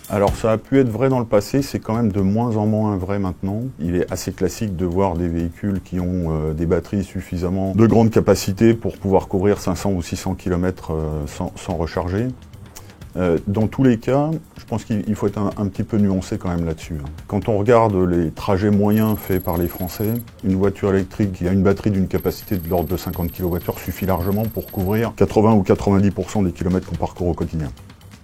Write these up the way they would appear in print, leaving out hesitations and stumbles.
Alors ça a pu être vrai dans le passé, c'est quand même de moins en moins vrai maintenant. Il est assez classique de voir des véhicules qui ont des batteries suffisamment de grande capacité pour pouvoir courir 500 ou 600 km sans recharger. Dans tous les cas, je pense qu'il faut être un petit peu nuancé quand même là-dessus. Quand on regarde les trajets moyens faits par les Français, une voiture électrique qui a une batterie d'une capacité de l'ordre de 50 kWh suffit largement pour couvrir 80 ou 90% des kilomètres qu'on parcourt au quotidien.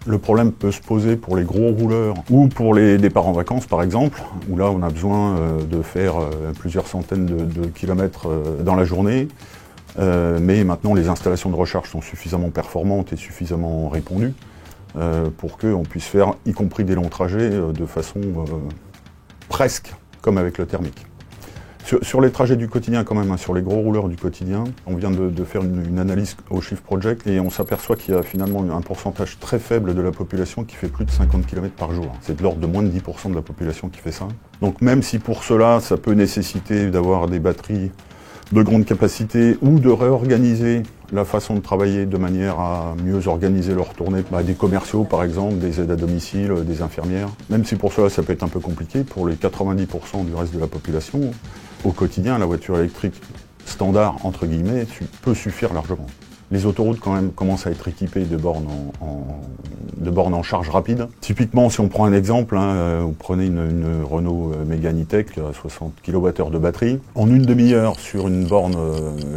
Le problème peut se poser pour les gros rouleurs ou pour les départs en vacances par exemple, où là on a besoin de faire plusieurs centaines de kilomètres dans la journée. Mais maintenant les installations de recharge sont suffisamment performantes et suffisamment répandues pour qu'on puisse faire, y compris des longs trajets, de façon presque comme avec le thermique. Sur les trajets du quotidien quand même, sur les gros rouleurs du quotidien, on vient de faire une analyse au Shift Project et on s'aperçoit qu'il y a finalement un pourcentage très faible de la population qui fait plus de 50 km par jour. C'est de l'ordre de moins de 10% de la population qui fait ça. Donc même si pour cela, ça peut nécessiter d'avoir des batteries de grande capacité ou de réorganiser la façon de travailler de manière à mieux organiser leur tournée, des commerciaux par exemple, des aides à domicile, des infirmières. Même si pour cela ça peut être un peu compliqué, pour les 90% du reste de la population, au quotidien la voiture électrique standard entre guillemets peut suffire largement. Les autoroutes quand même commencent à être équipées de bornes en charge rapide. Typiquement, si on prend un exemple, vous prenez une Renault Mégane E-Tech à 60 kWh de batterie. En une demi-heure sur une borne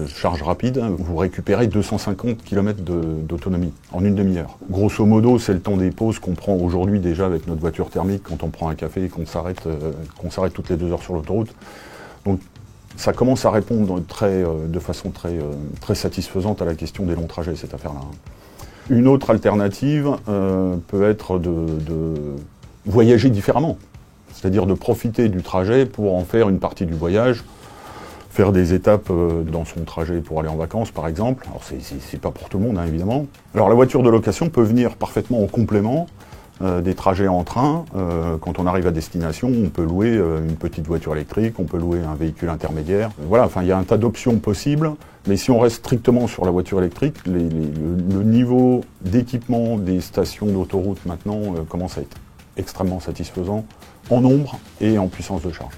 charge rapide, vous récupérez 250 km d'autonomie en une demi-heure. Grosso modo, c'est le temps des pauses qu'on prend aujourd'hui déjà avec notre voiture thermique quand on prend un café et qu'on s'arrête toutes les 2 heures sur l'autoroute. Donc, ça commence à répondre de façon très satisfaisante à la question des longs trajets, cette affaire-là. Une autre alternative peut être de voyager différemment, c'est-à-dire de profiter du trajet pour en faire une partie du voyage, faire des étapes dans son trajet pour aller en vacances, par exemple. Alors, c'est pas pour tout le monde, évidemment. Alors, la voiture de location peut venir parfaitement en complément des trajets en train. Quand on arrive à destination, on peut louer une petite voiture électrique, on peut louer un véhicule intermédiaire. Voilà, il y a un tas d'options possibles, mais si on reste strictement sur la voiture électrique, le niveau d'équipement des stations d'autoroute maintenant commence à être extrêmement satisfaisant en nombre et en puissance de charge.